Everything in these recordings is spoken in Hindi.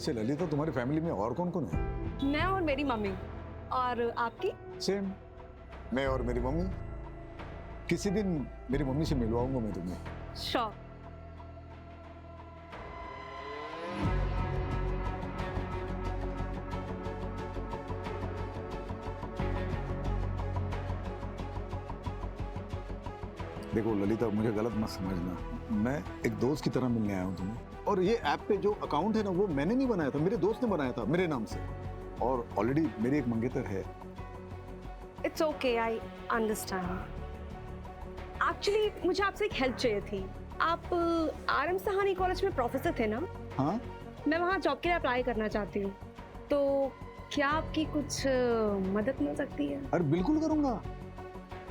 से ललिता, तुम्हारी फैमिली में और कौन कौन है? मैं और मेरी मम्मी। और आपकी? सेम, मैं और मेरी मम्मी। किसी दिन मेरी मम्मी से मिलवाऊंगा मैं तुम्हें। श्योर। देखो ललिता, मुझे गलत मत समझना, मैं एक दोस्त की तरह मिलने आया हूँ तुम्हें। और ये ऐप पे जो अकाउंट है ना, वो मैंने नहीं बनाया था, मेरे दोस्त ने बनाया था मेरे नाम से। और ऑलरेडी मेरी एक मंगेतर है। It's okay, I understand. Actually मुझे आपसे एक हेल्प चाहिए थी। आप RM सहानी कॉलेज में प्रोफेसर थे ना? हाँ, मैं वहाँ जॉब के लिए अप्लाई करना चाहती हूँ, तो क्या आपकी कुछ मदद मिल सकती है? अरे बिल्कुल करूंगा।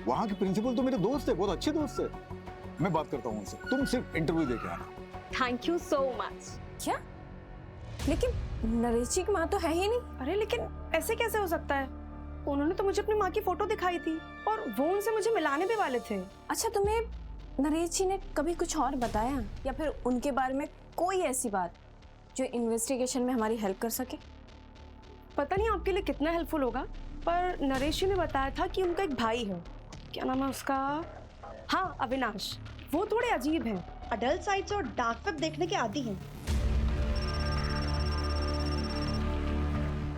वहाँ के प्रिंसिपल तो मेरे दोस्त है, बहुत अच्छे दोस्त है। मैं बात करता हूँ उनसे, तुम सिर्फ इंटरव्यू दे के आना। Thank you so much. क्या? लेकिन नरेश जी की माँ तो है ही नहीं। अरे लेकिन ऐसे कैसे हो सकता है? उन्होंने तो मुझे अपनी माँ की फोटो दिखाई थी और वो उनसे मुझे मिलाने भी वाले थे। अच्छा, तुम्हें नरेश जी ने कभी कुछ और बताया या फिर उनके बारे में कोई ऐसी बात जो इन्वेस्टिगेशन में हमारी हेल्प कर सके? पता नहीं आपके लिए कितना हेल्पफुल होगा, पर नरेश जी ने बताया था कि उनका एक भाई है। क्या नाम है उसका? हाँ, अविनाश। वो थोड़े अजीब हैं, अडल्ट साइट्स और डार्क वेब देखने के आदी हैं।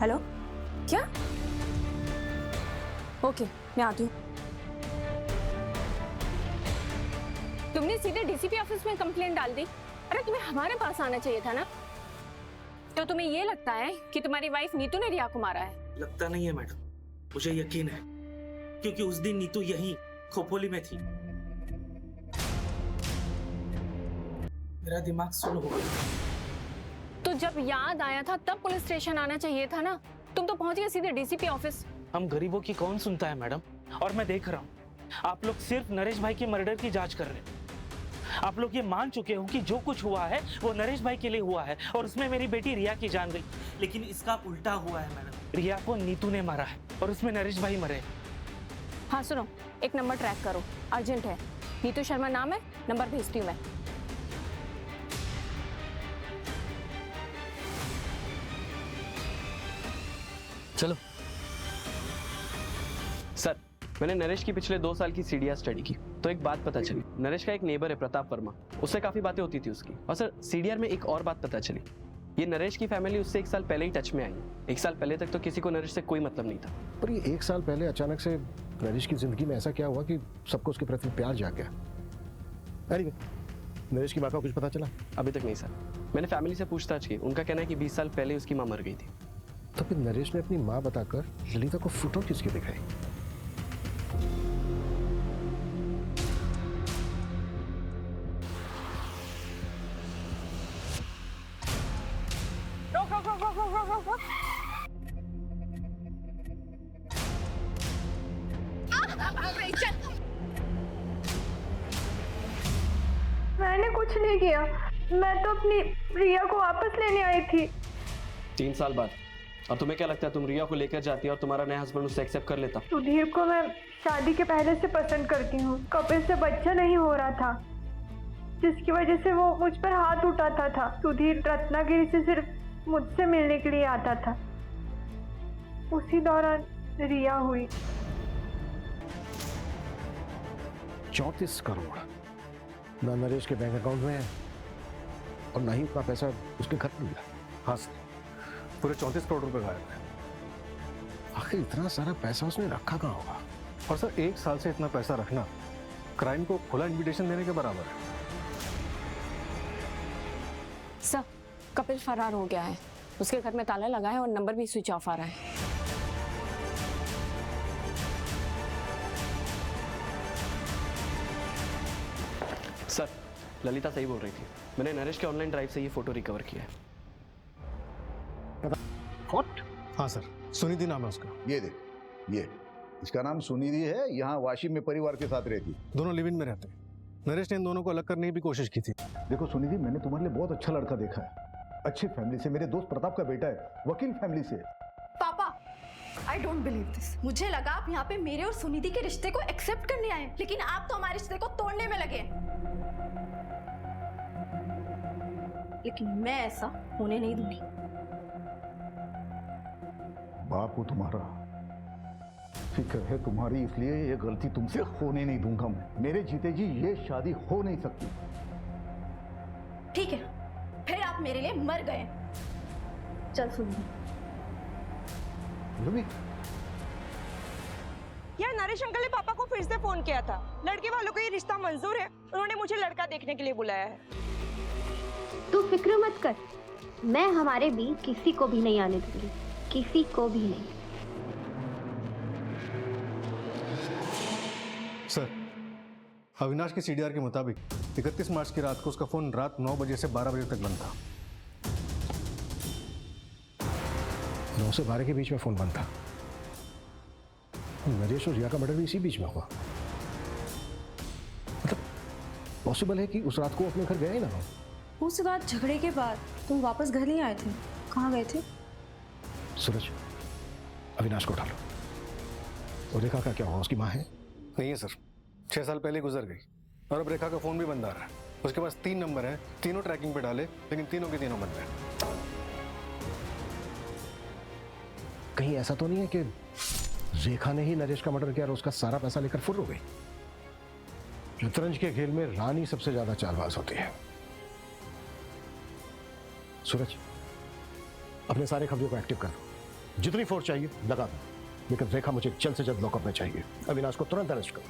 हेलो, क्या? ओके, मैं आती हूँ। तुमने सीधे DCP ऑफिस में कंप्लेंट डाल दी? अरे तुम्हें हमारे पास आना चाहिए था ना। तो तुम्हें ये लगता है कि तुम्हारी वाइफ नीतू ने रिया को मारा है? लगता नहीं है मैडम, मुझे यकीन है, क्योंकि उस दिन नीतू यहीं खोपोली में थी। मेरा दिमाग सुन हो गया। तो जब याद आया था तब पुलिस स्टेशन आना चाहिए था ना। तुम तो पहुंच गए सीधे DCP ऑफिस। हम गरीबों की कौन सुनता है मैडम? और मैं देख रहा हूँ आप लोग सिर्फ नरेश भाई के मर्डर की जांच कर रहे हैं। आप लोग ये मान चुके हो कि जो कुछ हुआ है वो नरेश भाई के लिए हुआ है और उसमें मेरी बेटी रिया की जान गई। लेकिन इसका उल्टा हुआ है मैडम, रिया को नीतू ने मारा है और उसमें नरेश भाई मरे। हाँ सुनो, एक नंबर ट्रैक करो, अर्जेंट है। नीतू शर्मा नाम है, नंबर भेजती हूँ मैं। चलो सर, मैंने नरेश की पिछले 2 साल की सीडीआर स्टडी की तो एक बात पता चली। नरेश का एक नेबर है प्रताप वर्मा, उससे काफी बातें होती थी उसकी। और सर सीडीआर में एक और बात पता चली, ये नरेश की फैमिली उससे 1 साल पहले ही टच में आई है। 1 साल पहले तक तो किसी को नरेश से कोई मतलब नहीं था। पर ये 1 साल पहले अचानक से नरेश की जिंदगी में ऐसा क्या हुआ कि सबको उसके प्रति प्यार जाग गया? Anyway, नरेश की माँ का कुछ पता चला? अभी तक नहीं सर, मैंने फैमिली से पूछताछ की। उनका कहना है कि 20 साल पहले उसकी माँ मर गई थी। तो फिर नरेश ने अपनी माँ बताकर ललिता को फोटो किसकी दिखाई? मैंने कुछ नहीं किया, मैं तो अपनी रिया को वापस लेने आई थी। 3 साल बाद। और तुम्हें क्या लगता है तुम रिया को लेकर जाती और तुम्हारा नया हस्बैंड उससे एक्सेप्ट कर लेता? सुधीर को मैं शादी के पहले से पसंद करती हूँ। कपिल से बच्चा नहीं हो रहा था, जिसकी वजह से वो मुझ पर हाथ उठाता था। सुधीर रत्नागिरी से सिर्फ मुझसे मिलने के लिए आता था। उसी दौरान रिया हुई। 34 करोड़ ना नरेश के बैंक अकाउंट में है और ना ही उतना पैसा उसके घर में मिला। हाँ सर, पूरे 34 करोड़ रुपए गायब है। आखिर इतना सारा पैसा उसने रखा कहाँ होगा? और सर 1 साल से इतना पैसा रखना क्राइम को खुला इन्विटेशन देने के बराबर है। सर, कपिल फरार हो गया है। उसके घर में ताला लगा है और नंबर भी स्विच ऑफ आ रहा है। सर ललिता सही बोल रही थी, मैंने नरेश के ऑनलाइन ड्राइव से ये फोटो रिकवर किया है। What? हाँ सर, सुनिधि नाम है उसका। ये देख, ये इसका नाम सुनिधि है, यहाँ वाशिम में परिवार के साथ रहती। दोनों लिव इन में रहते हैं। नरेश ने इन दोनों को अलग करने की भी कोशिश की थी। देखो सुनिधि, मैंने तुम्हारे लिए बहुत अच्छा लड़का देखा है, अच्छी फैमिली से, मेरे दोस्त प्रताप का बेटा है, वकील फैमिली से। पापा, आई डोंट बिलीव दिस। मुझे लगा आप यहाँ पे मेरे और सुनिधि के रिश्ते को एक्सेप्ट करने आए, लेकिन आप तो हमारे रिश्ते को तोड़ने में लगे। लेकिन मैं ऐसा होने नहीं दूंगी। बाप हूं तुम्हारा, फिक्र है तुम्हारी, इसलिए ये गलती तुमसे होने नहीं दूंगा मैं। मेरे जीते जी ये शादी हो नहीं सकती। ठीक है, फिर आप मेरे लिए मर गए। चल सुन, रुबी, यार नरेश अंकल ने पापा को फिर से फोन किया था। लड़के वालों को ये रिश्ता मंजूर है, उन्होंने मुझे लड़का देखने के लिए बुलाया है। तू फिक्र मत कर, मैं हमारे बीच किसी को भी नहीं आने दूंगी, किसी को भी नहीं। सर, अविनाश की सीडीआर के मुताबिक 31 मार्च की रात को उसका फोन रात 9 बजे से 12 बजे तक बंद था। 9 से 12 के बीच में फोन बंद था। नरेश और रिया का मर्डर भी इसी बीच में हुआ। मतलब पॉसिबल है कि उस रात को अपने घर गए ही ना हो। उस रात झगड़े के बाद तुम वापस घर नहीं आए थे, कहाँ गए थे? सूरज, अविनाश को उठालो। और रेखा का क्या हुआ? उसकी माँ है? नहीं है सर, 6 साल पहले गुजर गई और अब रेखा का फोन भी बंद आ रहा है। उसके पास 3 नंबर हैं, तीनों ट्रैकिंग पे डाले, लेकिन तीनों के तीनों बंद हैं। कहीं ऐसा तो नहीं है कि रेखा ने ही नरेश का मर्डर किया और उसका सारा पैसा लेकर फुर्र हो गई? शतरंज के खेल में रानी सबसे ज्यादा चालबाज होती है। सूरज, अपने सारे खबरों को एक्टिव कर दो, जितनी फोर्स चाहिए लगा दो, लेकिन रेखा मुझे जल्द से जल्द लॉकअप में चाहिए। अविनाश को तुरंत अरेस्ट करो,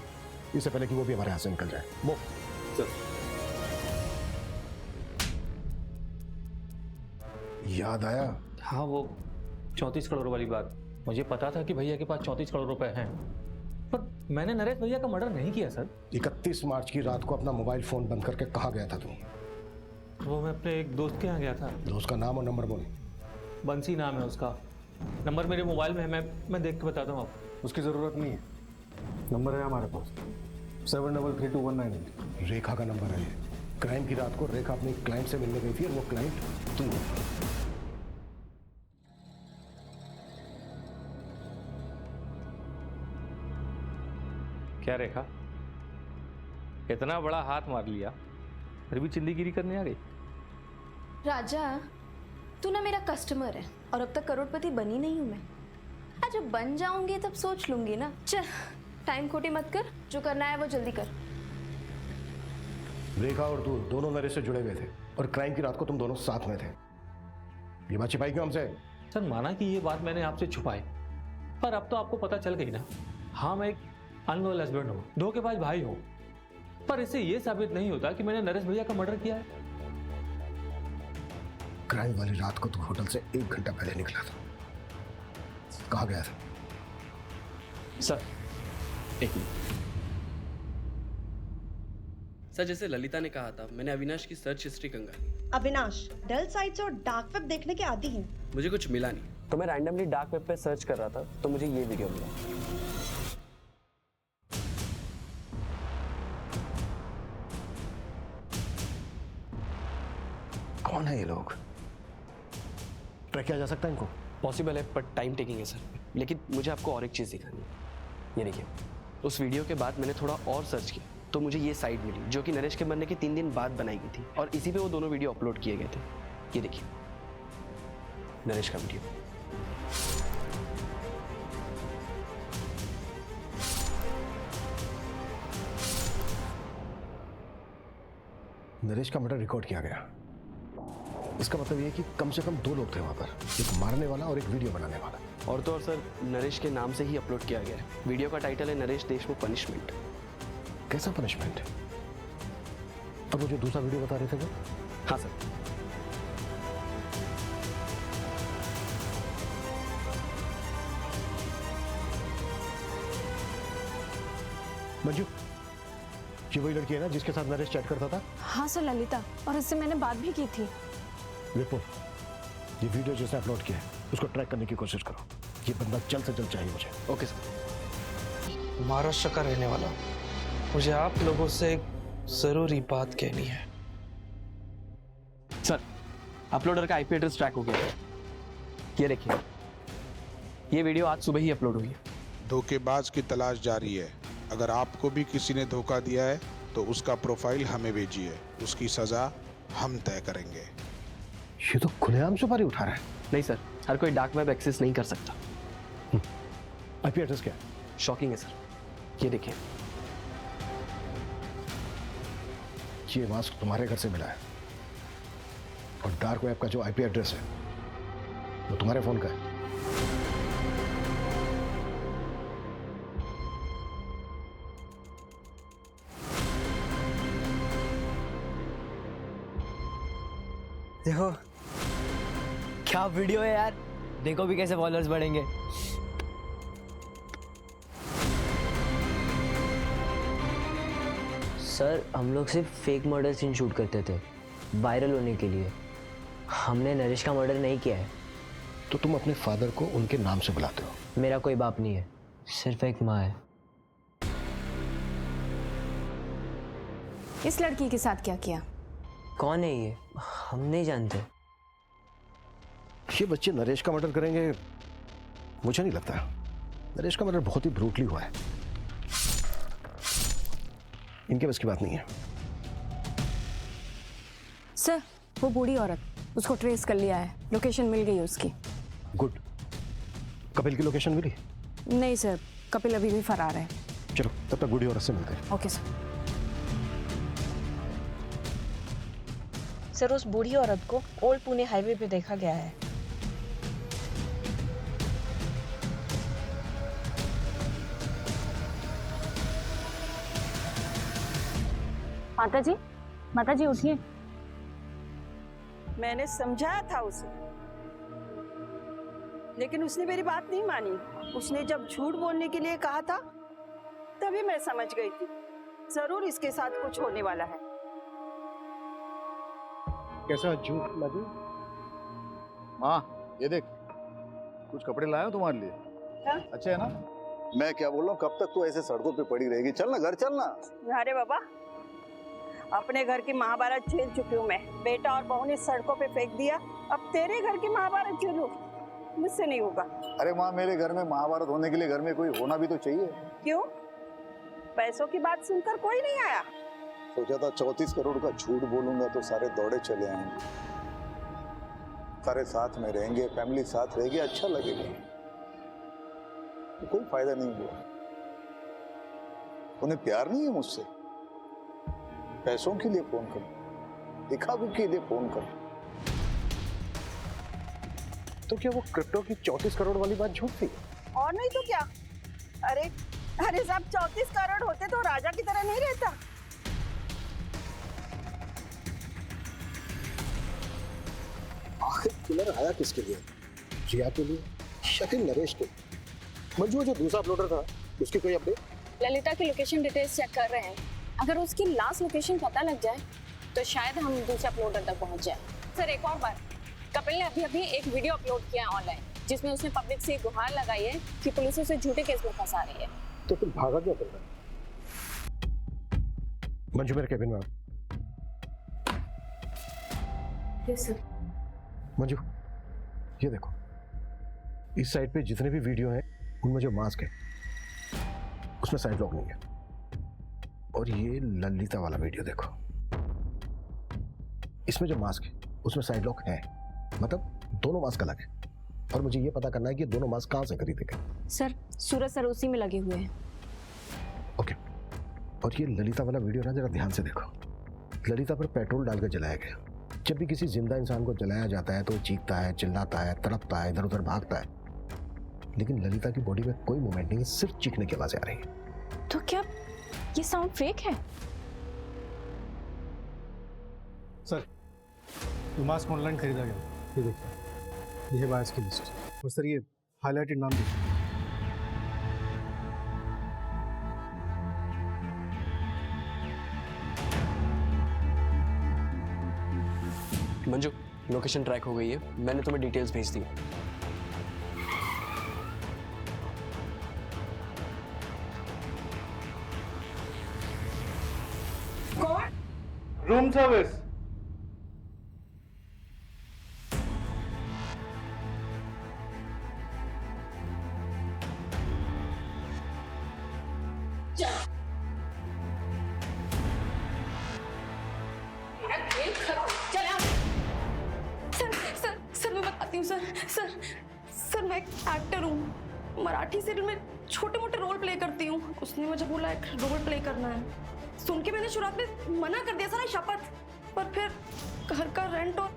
इससे पहले कि वो भी हमारे हाथ से निकल जाए। वो याद आया? हाँ, वो 34 करोड़ वाली बात। मुझे पता था कि भैया के पास 34 करोड़ रुपए हैं, पर मैंने नरेश भैया का मर्डर नहीं किया सर। 31 मार्च की रात को अपना मोबाइल फोन बंद करके कहाँ गया था तुम? वो मैं अपने एक दोस्त के यहाँ गया था। दोस्त का नाम और नंबर बोलो। बंसी नाम है उसका, नंबर मेरे मोबाइल में है, मैं देख के बताता हूँ आपको। उसकी ज़रूरत नहीं है, नंबर है हमारे पास 733219। रेखा का नंबर है ये। क्राइम की रात को रेखा अपने क्लाइंट से मिलने गई थी और वो क्लाइंट तुम हो। क्या रेखा, इतना बड़ा हाथ मार लिया फिर भी चिंदीगिरी करने आ गई? राजा तू ना मेरा कस्टमर है और अब तक करोड़पति बनी नहीं हूं मैं। आज जब बन जाऊंगी तब सोच लूंगी ना। चल टाइम खोटी मत कर, जो करना है वो जल्दी कर। रेखा और तू दोनों नरेश से जुड़े हुए थे और क्राइम की रात को तुम दोनों साथ में थे। ये बात छिपाई क्यों हमसे? सर, माना कि ये बात मैंने आपसे छुपाई, पर अब तो आपको पता चल गई ना। हाँ, मैं एक अनलॉयल हस्बैंड हूँ, धोखेबाज भाई हूँ, पर इससे ये साबित नहीं होता कि मैंने नरेश भैया का मर्डर किया है। क्राइम वाली रात को तू होटल से 1 घंटा पहले निकला था, कहाँ गया था? सर एक मिनट। सर, जैसे ललिता ने कहा था, मैंने अविनाश की सर्च हिस्ट्री कंगाली। अविनाश डल साइट्स और डार्क वेब देखने के आदी हैं। मुझे कुछ मिला नहीं, तो मैं रैंडमली डार्क वेब पे सर्च कर रहा था, तो मुझे ये वीडियो मिला। कौन है ये लोग? ट्रैक किया जा सकता है इनको? पॉसिबल है, पर टाइम टेकिंग है सर। लेकिन मुझे आपको और एक चीज़ दिखानी है। ये देखिए, उस वीडियो के बाद मैंने थोड़ा और सर्च किया तो मुझे ये साइट मिली, जो कि नरेश के मरने के 3 दिन बाद बनाई गई थी, और इसी पे वो दोनों वीडियो अपलोड किए गए थे। ये देखिए, नरेश का वीडियो। नरेश का मर्डर रिकॉर्ड किया गया। इसका मतलब ये है कि कम से कम 2 लोग थे वहां पर, एक मारने वाला और एक वीडियो बनाने वाला। और तो और सर, नरेश के नाम से ही अपलोड किया गया है। वीडियो का टाइटल है नरेश देशमुख पनिशमेंट। कैसा पनिशमेंट? और वो जो दूसरा वीडियो बता रहे थे वो? हाँ सर। मंजू, ये वही लड़की है ना जिसके साथ नरेश चैट करता था? हाँ सर, ललिता, और इससे मैंने बात भी की थी। विपुल, ये वीडियो जिसने अपलोड किया है उसको ट्रैक करने की कोशिश करो। ये बंदा जल्द से जल्द चाहिए मुझे। Okay sir. महाराष्ट्र का रहने वाला, मुझे आप लोगों से एक जरूरी बात कहनी है। सर, अपलोडर का आईपी एड्रेस ट्रैक हो गया है। ये देखिए, ये वीडियो आज सुबह ही अपलोड हुई है। धोखेबाज की तलाश जारी है। अगर आपको भी किसी ने धोखा दिया है तो उसका प्रोफाइल हमें भेजिए, उसकी सजा हम तय करेंगे। ये तो खुलेआम सुपारी उठा रहा है। नहीं सर, हर कोई डार्क वेब एक्सेस नहीं कर सकता। आईपी एड्रेस क्या है? शॉकिंग है सर, ये देखिए। ये मास्क तुम्हारे घर से मिला है और डार्क वेब का जो आईपी एड्रेस है वो तुम्हारे फोन का है। देखो क्या वीडियो है यार, देखो भी कैसे फॉलोअर्स बढ़ेंगे। सर हम लोग सिर्फ फेक मर्डर सीन शूट करते थे वायरल होने के लिए, हमने नरेश का मर्डर नहीं किया है। तो तुम अपने फादर को उनके नाम से बुलाते हो? मेरा कोई बाप नहीं है, सिर्फ एक माँ है। इस लड़की के साथ क्या किया? कौन है ये? हम नहीं जानते। ये बच्चे नरेश का मर्डर करेंगे मुझे नहीं लगता। नरेश का मर्डर बहुत ही ब्रूटली हुआ है, इनके बस की बात नहीं है। सर वो बूढ़ी औरत, उसको ट्रेस कर लिया है, लोकेशन मिल गई उसकी। गुड। कपिल की लोकेशन मिली? नहीं सर, कपिल अभी भी फरार है। चलो तब तक बूढ़ी औरत से मिलते हैं। Okay sir. सर उस बूढ़ी औरत को ओल्ड पुणे हाईवे पे देखा गया है। माता जी उठिए। मैंने समझाया था उसे, लेकिन उसने मेरी बात नहीं मानी। उसने जब झूठ बोलने के लिए कहा था तभी मैं समझ गई थी जरूर इसके साथ कुछ होने वाला है। कैसा झूठ लगी? माँ ये देख, कुछ कपड़े लाया हूँ तुम्हारे लिए। क्या? अच्छे है ना? मैं क्या बोल रहा हूँ, कब तक तू ऐसे सड़कों पे पड़ी रहेगी? चल ना घर चलना। अरे बाबा, अपने घर की महाभारत झेल चुकी हूँ मैं। बेटा और बहू ने सड़कों पे फेंक दिया, अब तेरे घर की महाभारत झेलूं? मुझसे नहीं होगा। अरे माँ, मेरे घर में महाभारत होने के लिए घर में कोई होना भी तो चाहिए। क्यों? पैसों की बात सुनकर कोई नहीं आया? सोचा था 34 करोड़ का झूठ बोलूंगा तो सारे दौड़े चले आएंगे, सारे साथ में रहेंगे, फैमिली साथ रहेगी, अच्छा लगेगा। तो कोई फायदा नहीं हुआ। उन्हें प्यार नहीं है मुझसे, पैसों के लिए फोन करो, दिखावे के लिए फोन करो। तो क्या वो क्रिप्टो की 34 करोड़ वाली बात झूठ थी? और नहीं तो क्या। अरे अरे साहब, 34 करोड़ होते तो राजा की तरह नहीं रहता। आखिर किलर आया किसके लिए? जिया के लिए, शकील नरेश के? मंजू जो दूसरा अपलोडर था उसकी कोई अपडेट? ललिता की लोकेशन डिटेल्स चेक कर रहे हैं, अगर उसकी लास्ट लोकेशन पता लग जाए तो शायद हम दूसरे अपलोडर तक पहुंच जाए। सर एक और बात, कपिल ने अभी एक वीडियो अपलोड किया है ऑनलाइन, जिसमें उसने पब्लिक से गुहार लगाई है कि पुलिस उसे झूठे केस में फंसा रही है। तो तुम भागा क्या कर रहे हो? मंजू मेरे केबिन में आओ। Yes sir. मंजू ये देखो, इस साइड पे जितने भी वीडियो हैं उनमें जो मास्क है उसमें साइड लॉक नहीं है, और ये ललिता वाला वीडियो देखो, इसमें जो मास्क है उसमें साइड लॉक है, मतलब दोनों मास्क अलग है। और मुझे ये पता करना है कि दोनों मास्क कहां से खरीदे गए। सर सूरज सर उसी में लगे हुए हैं। ओके। और ये ललिता वाला वीडियो ना जरा ध्यान से देखो, ललिता पर पेट्रोल डालकर जलाया गया। जब भी किसी जिंदा इंसान को जलाया जाता है तो चीखता है, चिल्लाता है, तड़पता है, इधर उधर भागता है, लेकिन ललिता की बॉडी में कोई मूवमेंट नहीं है, सिर्फ चीखने की आवाजें आ रही है। तो क्या ये साउंड फेक है? सर ये मास्क ऑनलाइन खरीदा गया, ये देखिए, ये है बायर्स की लिस्ट। और सर ये हाईलाइटेड नाम देखिए। मंजू लोकेशन ट्रैक हो गई है, मैंने तुम्हें डिटेल्स भेज दी है। कौन? Room service. सर मैं बताती हूँ सर मैं एक्टर हूँ। मराठी सीरियल में छोटे मोटे रोल प्ले करती हूँ। उसने मुझे बोला एक रोल प्ले करना है। सुन के मैंने शुरुआत में मना कर दिया सर, शपथ, पर फिर घर का रेंट और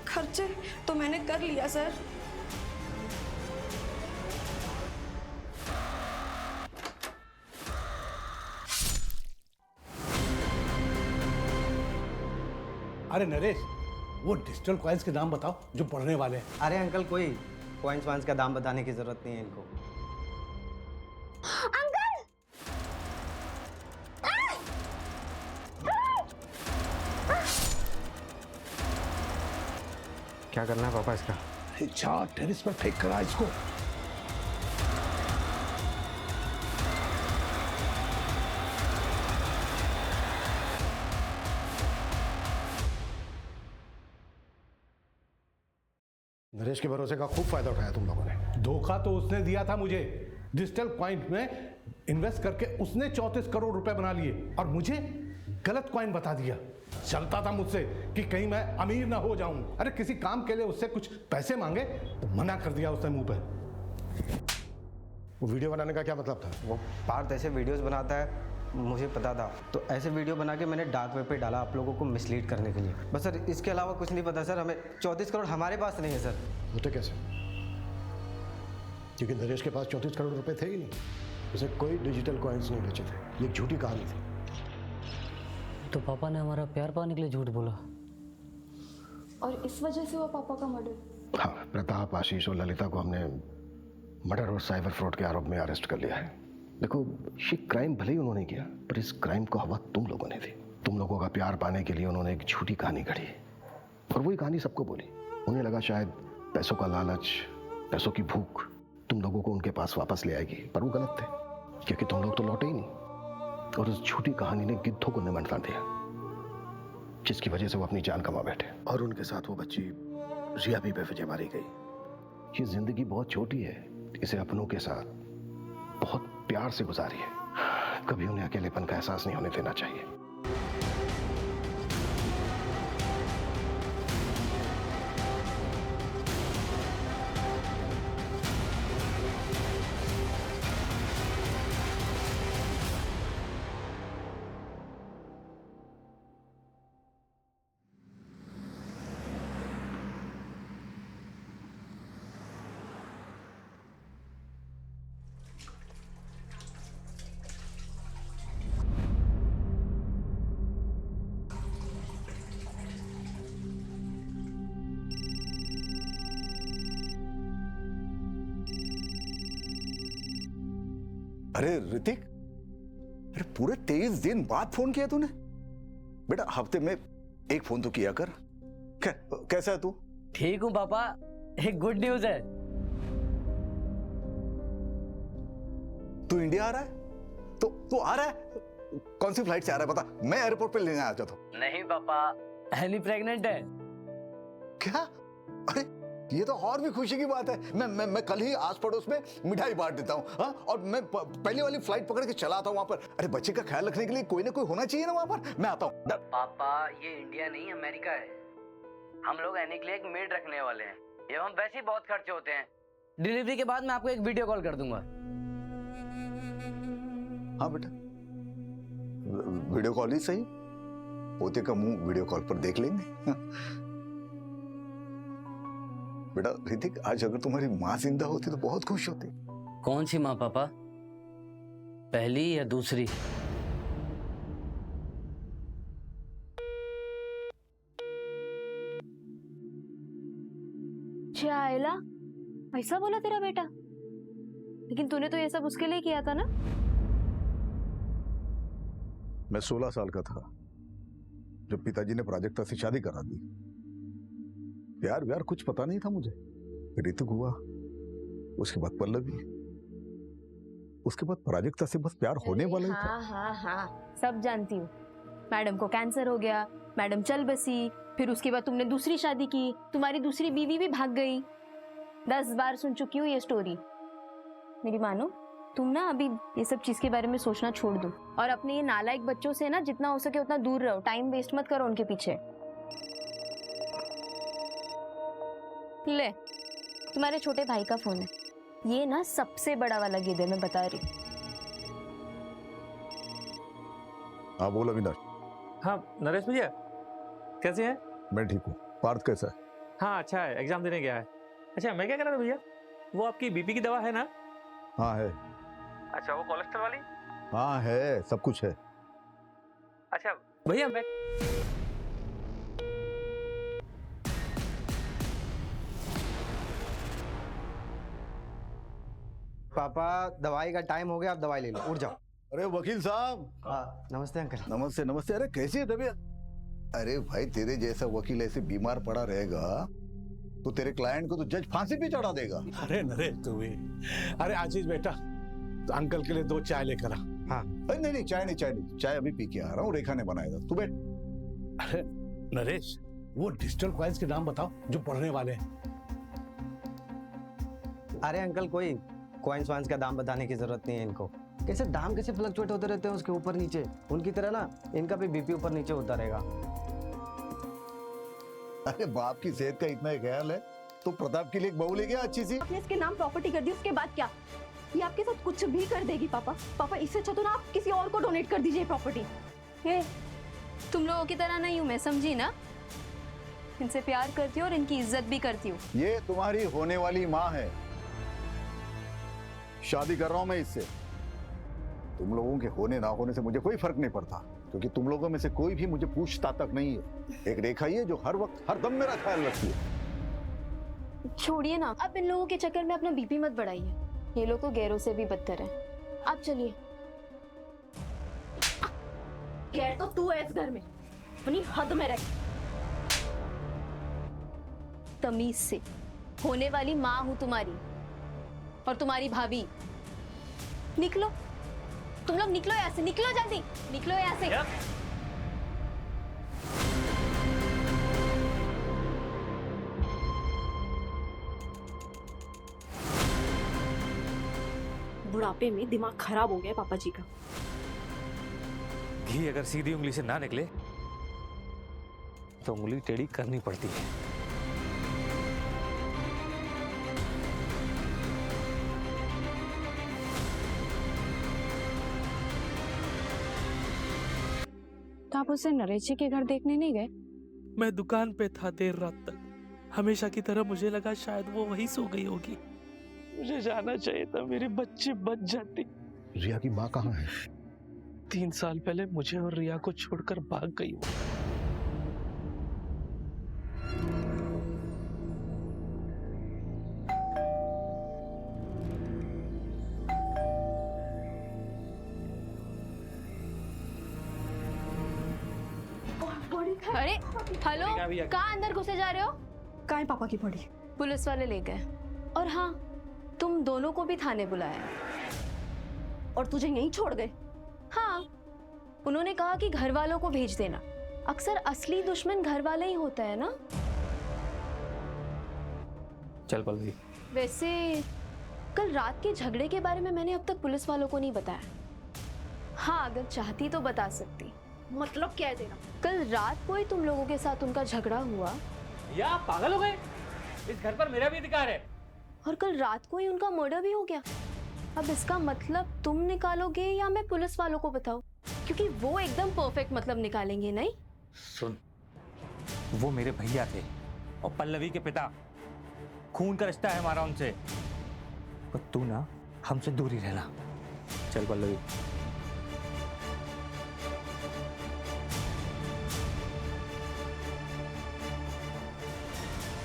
खर्चे तो मैंने कर लिया सर। अरे नरेश, वो डिजिटल कॉइन्स के दाम बताओ जो पढ़ने वाले हैं। अरे अंकल, कोई कॉइन्स वाइन्स का दाम बताने की जरूरत नहीं है इनको। अंकल! क्या करना है पापा इसका? जा टेरिस पर फेंक करा इसको। नरेश के भरोसे का खूब फायदा उठाया तुम लोगों ने। धोखा तो उसने दिया था मुझे। डिजिटल कॉइन में इन्वेस्ट करके उसने 34 करोड़ रुपए बना लिए और मुझे गलत कॉइन बता दिया। चलता था मुझसे कि कहीं मैं अमीर ना हो जाऊं। अरे किसी काम के लिए उससे कुछ पैसे मांगे तो मना कर दिया उसने मुंह पे। वो वीडियो बनाने का क्या मतलब था? वो पार्थ ऐसे वीडियोस बनाता है, मुझे पता था, तो ऐसे वीडियो बना के मैंने डार्क वेब पे डाला आप लोगों को मिसलीड करने के लिए। बस सर, इसके अलावा कुछ नहीं पता सर। हमें 34 करोड़ हमारे पास नहीं है सर। होते कैसे? क्योंकि नरेश के पास 34 करोड़ रुपए थे ही नहीं। उसे कोई डिजिटल कॉइन्स नहीं बेचे थे। ये एक झूठी कहानी थी। तो पापा ने हमारा प्यार पाने के लिए झूठ बोला और इस वजह से हुआ पापा का मर्डर। हाँ, प्रताप, आशीष और ललिता को हमने मर्डर और साइबर फ्रॉड के आरोप में अरेस्ट कर लिया है। देखो, ये क्राइम भले ही उन्होंने किया, पर इस क्राइम को हवा तुम लोगों ने दी। तुम लोगों का प्यार पाने के लिए उन्होंने एक झूठी कहानी गढ़ी और वही कहानी सबको बोली। उन्हें लगा शायद पैसों का लालच, पैसों की भूख तुम लोगों को उनके पास वापस ले आएगी, पर वो गलत थे, क्योंकि तुम लोग तो लौटे ही नहीं। और उस झूठी कहानी ने गिद्धों को निमंत्रण दिया, जिसकी वजह से वो अपनी जान गंवा बैठे और उनके साथ वो बच्ची रिया भी बेवजह मारी गई। ये जिंदगी बहुत छोटी है, इसे अपनों के साथ बहुत प्यार से गुजारिए। कभी उन्हें अकेलेपन का एहसास नहीं होने देना चाहिए। अरे ऋतिक, अरे पूरे 23 दिन बाद फोन किया तूने? बेटा हफ्ते में एक फोन तो किया कर। कैसा है तू? ठीक हूँ पापा। एक गुड न्यूज है। तू इंडिया आ रहा है? तो तू आ रहा है? कौन सी फ्लाइट से आ रहा है बता, मैं एयरपोर्ट पे लेने आ जाता हूँ। नहीं पापा, एनी प्रेग्नेंट है। क्या? अरे ये तो और भी खुशी की बात है। मैं कल ही आस पड़ोस में मिठाई बांट देता हूँ। हाँ, और मैं पहली वाली फ्लाइट पकड़ के चला आता हूँ वहां पर। अरे बच्चे का ख्याल रखने के लिए कोई ना कोई होना चाहिए ना वहां पर। मैं आता हूँ। पापा ये इंडिया नहीं अमेरिका है। हम लोग आने के लिए एक मेड रखने वाले हैं। ये हम वैसे ही बहुत खर्चे होते हैं। डिलीवरी के बाद मैं आपको एक वीडियो कॉल कर दूंगा। हाँ बेटा, वीडियो कॉल ही सही। पोते का मुंह वीडियो कॉल पर देख लेंगे। बेटा ऋतिक, आज अगर तुम्हारी माँ जिंदा होती तो बहुत खुश होती। कौन सी माँ पापा, पहली या दूसरी? आयला, ऐसा बोला तेरा बेटा? लेकिन तूने तो ये सब उसके लिए किया था ना? मैं 16 साल का था जब पिताजी ने प्राजक्ता से शादी करा दी। प्यार व्यार कुछ पता नहीं था मुझे। ऋतिक हुआ, उसके बाद पल्लवी, उसके बाद प्राजक्ता से बस प्यार होने वाला ही था। हाँ, सब जानती हूँ। मैडम को कैंसर हो गया, मैडम चल बसी, फिर उसके बाद तुमने दूसरी शादी की, तुम्हारी दूसरी बीवी भी भाग गई। 10 बार सुन चुकी हूँ ये स्टोरी। मेरी मानो, तुम ना अभी ये सब चीज के बारे में सोचना छोड़ दो और अपने ये नालायक बच्चों से ना जितना हो सके उतना दूर रहो। टाइम वेस्ट मत करो उनके पीछे। ले, तुम्हारे छोटे भाई का फोन है। ये ना सबसे बड़ा वाला गिद्ध है, मैं बता रही हूँ। हाँ बोल अविनाश। हाँ नरेश भैया, कैसे हैं? मैं ठीक हूँ। पार्थ कैसा है? हाँ अच्छा है, एग्जाम देने गया है। अच्छा मैं क्या कह रहा था भैया, वो आपकी बीपी की दवा है ना? हाँ है। अच्छा वो कोलेस्ट्रॉल वाली? हाँ है, सब कुछ है। अच्छा भैया मैं पापा दवाई का टाइम हो गया, आप दवाई ले लो, उठ जाओ। अरे वकील साहब। हाँ नमस्ते अंकल। नमस्ते नमस्ते। अरे कैसी है तबीयत? अरे भाई तेरे जैसा वकील ऐसे बीमार पड़ा रहेगा तो तेरे क्लाइंट को तो जज फांसी पे चढ़ा देगा। अरे नरेश तू भी। अरे आशीष बेटा, तो अंकल के लिए 2 चाय लेकर आ। हाँ। अरे नहीं नहीं, चाय नहीं, चाय नहीं, चाय अभी पी के आ रहा हूँ, रेखा ने बनाया था। तू बैठ। अरे नरेश, वो डिजिटल कॉइन्स के नाम बताओ जो पढ़ने वाले हैं। अरे अंकल कोई कॉइन्स वाइन्स का दाम बताने की जरूरत नहीं है इनको। कैसे दाम कैसे फ्लक्चुएट होते रहते हैं उसके ऊपर नीचे, उनकी तरह ना इनका भी बीपी ऊपर नीचे होता रहेगा। अरे बाप की सेहत का इतना ही ख्याल है तो प्रताप के लिए एक बहू ले गया अच्छी सी। आपने इसके नाम प्रॉपर्टी कर दी, उसके बाद क्या? ये आपके साथ कुछ भी कर देगी पापा। पापा इससे अच्छा तो ना आप किसी और को डोनेट कर दीजिए प्रॉपर्टी। हे, तुम लोगों की तरह नहीं हूँ मैं, समझी ना? इनसे प्यार करती हूँ और इनकी इज्जत भी करती हूँ। ये तुम्हारी होने वाली माँ है। शादी कर रहा हूं मैं इससे। तुम लोगों के होने ना होने से मुझे कोई फर्क नहीं पड़ता, क्योंकि तुम लोगों में से कोई भी मुझे पूछता तक नहीं है। एक रेखा ही है जो हर वक्त हर दम मेरा ख्याल रखती है। छोड़िए ना, अब इन लोगों के चक्कर में अपना बीपी मत बढ़ाइए। ये लोग तो गैरों से भी बदतर हैं। आप चलिए। गैर तो तू है इस घर में, अपनी हद में रह। तमीज से। होने वाली माँ हूँ तुम्हारी और तुम्हारी भाभी। निकलो, तुम लोग निकलो यहाँ से, निकलो जल्दी, निकलो यहाँ से। बुढ़ापे में दिमाग खराब हो गया पापा जी का। घी अगर सीधी उंगली से ना निकले तो उंगली टेढ़ी करनी पड़ती है। तो आप उसे नरेश जी के घर देखने नहीं गए? मैं दुकान पे था देर रात तक। हमेशा की तरह मुझे लगा शायद वो वहीं सो गई होगी। मुझे जाना चाहिए था, मेरे बच्चे बच जाते। रिया की माँ कहाँ है? 3 साल पहले मुझे और रिया को छोड़कर भाग गई वो। अरे हेलो, कहाँ अंदर घुसे जा रहे हो? कहाँ है पापा की बॉडी? पुलिस वाले ले गए। और हाँ, तुम दोनों को भी थाने बुलाया। और तुझे यहीं छोड़ गए? हाँ, उन्होंने कहा कि घर वालों को भेज देना। अक्सर असली दुश्मन घर वाले ही होता है ना। चल पल्लवी। वैसे कल रात के झगड़े के बारे में मैंने अब तक पुलिस वालों को नहीं बताया। हाँ, अगर चाहती तो बता सकती। मतलब क्या है तेरा? कल रात को ही तुम लोगों के साथ उनका झगड़ा हुआ। या आप पागल हो गए? इस घर पर मेरा भी अधिकार है। और कल रात को ही उनका मर्डर भी हो गया। अब इसका मतलब तुम निकालोगे या मैं पुलिस वालों को बताऊं? क्योंकि वो एकदम परफेक्ट मतलब निकालेंगे नहीं। सुन, वो मेरे भैया थे और पल्लवी के पिता। खून का रिश्ता है हमारा उनसे। और तू ना हमसे दूर ही रहना। चल पल्लवी।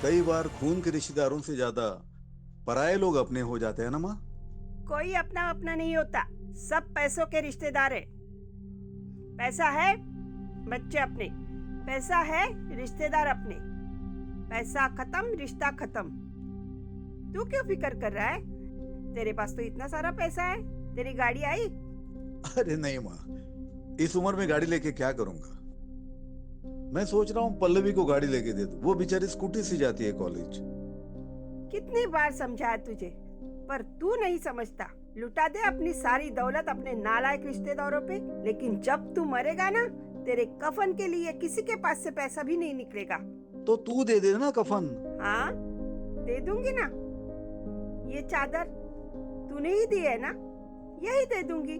कई बार खून के रिश्तेदारों से ज्यादा पराये लोग अपने हो जाते हैं ना माँ। कोई अपना अपना नहीं होता, सब पैसों के रिश्तेदार है। पैसा है बच्चे अपने, पैसा है रिश्तेदार अपने। पैसा खत्म, रिश्ता खत्म। तू क्यों फिक्र कर रहा है? तेरे पास तो इतना सारा पैसा है। तेरी गाड़ी आई? अरे नहीं माँ, इस उम्र में गाड़ी लेके क्या करूंगा। मैं सोच रहा हूँ पल्लवी को गाड़ी लेके दे दूं। वो बेचारी स्कूटी से जाती है कॉलेज। कितनी बार समझाया तुझे, पर तू नहीं समझता। लुटा दे अपनी सारी दौलत अपने नालायक रिश्तेदारों पे, लेकिन जब तू मरेगा ना, तेरे कफन के लिए किसी के पास से पैसा भी नहीं निकलेगा। तो तू दे देना कफन। हाँ दे दूंगी ना। ये चादर तूने ही दी है ना, यही दे दूंगी।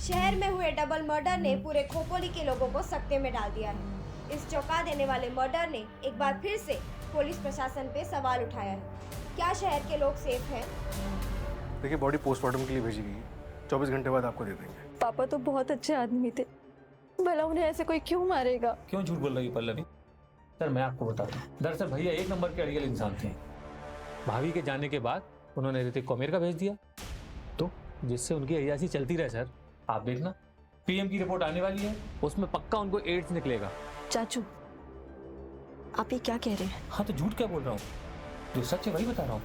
शहर में हुए डबल मर्डर ने पूरे खोपोली के लोगों को सकते में डाल दिया है। इस चौंका देने वाले मर्डर ने एक बार फिर से पुलिस प्रशासन पे सवाल उठाया है। क्या शहर के लोग सेफ हैं? देखिए, बॉडी पोस्टमार्टम के लिए भेजी गई है, 24 घंटे बाद आपको दे देंगे। पापा तो बहुत अच्छे आदमी थे, भला उन्हें ऐसे कोई क्यों मारेगा? क्यों झूठ बोल रही है पल्लवी? सर मैं आपको बताता हूँ, दरअसल भैया एक नंबर के अड़ियल इंसान थे। भाभी के जाने के बाद उन्होंने ऋतिक को अमेरिका भेज दिया, तो जिससे उनकी अय्याशी चलती रहे। सर आप देखना, पीएम की रिपोर्ट आने वाली है, उसमें पक्का उनको एड्स निकलेगा। चाचू आप ये क्या कह रहे हैं? हाँ तो झूठ क्या बोल रहा हूँ, जो सच है वही बता रहा हूँ।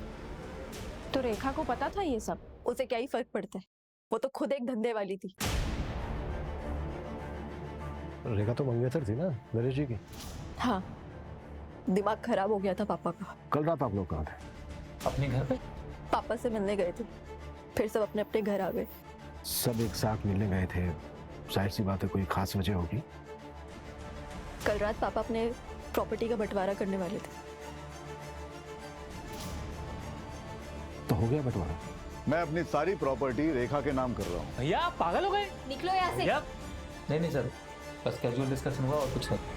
तो रेखा को पता था ये सब? उसे क्या ही फर्क पड़ता है, वो तो खुद एक धंधे वाली थी। रेखा तो मंगेतर थी ना नरेश जी की। हाँ, दिमाग खराब हो गया था पापा का। कल रात आप लोग कहाँ थे? अपने घर पे पापा से मिलने गए थे, फिर सब अपने अपने घर आ गए। सब एक साथ मिलने गए थे, जाहिर सी बात है कोई खास वजह होगी। कल रात पापा अपने प्रॉपर्टी का बंटवारा करने वाले थे। तो हो गया बंटवारा? मैं अपनी सारी प्रॉपर्टी रेखा के नाम कर रहा हूँ। भैया आप पागल हो गए? निकलो यहाँ से। भैया नहीं सर, बस कैजुअल डिस्कशन हुआ और कुछ नहीं।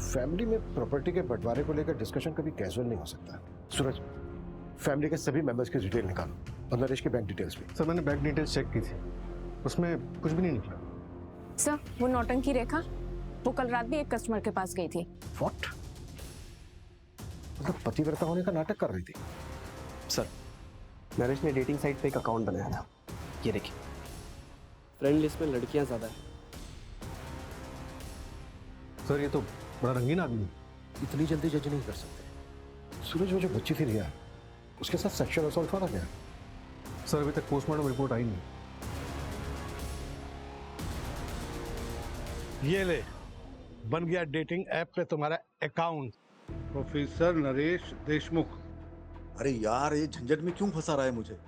फैमिली में प्रॉपर्टी के बंटवारे को लेकर डिस्कशन कभी कैजुअल नहीं हो सकता। सूरज, फैमिली के सभी मेंबर्स की डिटेल निकालो और नरेश की बैंक डिटेल्स भी। सर मैंने बैंक डिटेल्स चेक की थी, उसमें कुछ भी नहीं निकला। सर वो नौटंकी रेखा, वो कल रात भी एक कस्टमर के पास गई थी। व्हाट? मतलब पतिव्रता होने का नाटक कर रही थी? सर नरेश ने डेटिंग साइट पे एक अकाउंट बनाया था, ये देखिए। फ्रेंड लिस्ट में लड़कियां ज्यादा है। सर ये तो बड़ा रंगीन आदमी है। इतनी जल्दी जज नहीं कर सकते। सूरज वो जो बच्ची थी रिया, उसके साथ सेक्सुअल असॉल्ट हुआ था क्या? सर अभी तक पोस्टमार्टम रिपोर्ट आई नहीं। ये ले, बन गया डेटिंग ऐप पे तुम्हारा अकाउंट। प्रोफेसर नरेश देशमुख। अरे यार, ये झंझट में क्यों फंसा रहा है मुझे?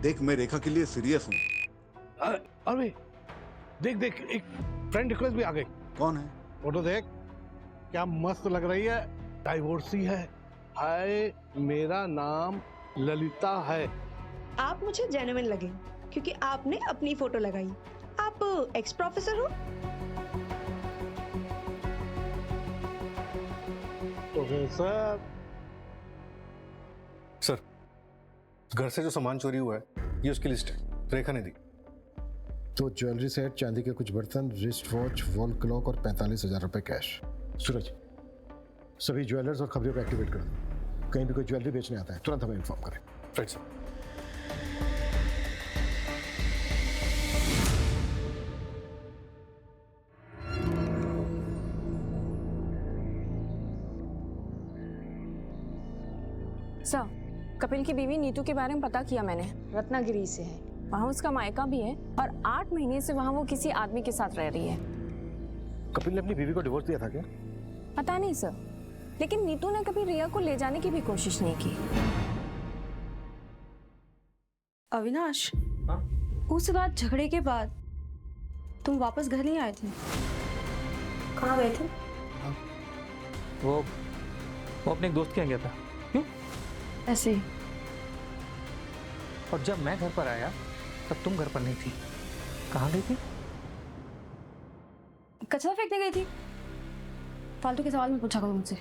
देख, मैं रेखा के लिए सीरियस हूँ। अरे देख देख, एक फ्रेंड रिक्वेस्ट भी आ गई। कौन है? फोटो देख, क्या मस्त लग रही है। डाइवोर्सी है। हाय, मेरा नाम ललिता है। आप मुझे जेन्युइन लगे क्योंकि आपने अपनी फोटो लगाई। आप एक्स प्रोफेसर हो? प्रोफेसर। सर घर से जो सामान चोरी हुआ है, ये उसकी लिस्ट है, रेखा ने दी। तो ज्वेलरी सेट, चांदी के कुछ बर्तन, रिस्ट वॉच, वॉल क्लॉक और 45,000 रुपए कैश। सूरज, सभी ज्वेलर्स और खबरियों को एक्टिवेट कर दो। कहीं भी कोई ज्वेलरी बेचने आता है तुरंत हमें इन्फॉर्म करें। Right sir. सर कपिल की बीवी नीतू के बारे में पता किया मैंने, रत्नागिरी से है। वहाँ उसका मायका भी है और 8 महीने से वहाँ वो किसी आदमी के साथ रह रही है। कपिल ने अपनी बीवी को डिवोर्स दिया था क्या? पता नहीं सर, लेकिन नीतू ने कभी रिया को ले जाने की भी कोशिश नहीं की। अविनाश, उस रात झगड़े के बाद तुम वापस घर नहीं आए थे? कहाँ गए थे? वो अपने एक दोस्त के यहाँ गया था। क्यों? ऐसे ही। और जब मैं घर पर आया तब तुम घर पर नहीं थी। कहाँ गई थी? कचरा फेंकने गई थी। फालतू के सवाल मत पूछा करो मुझसे।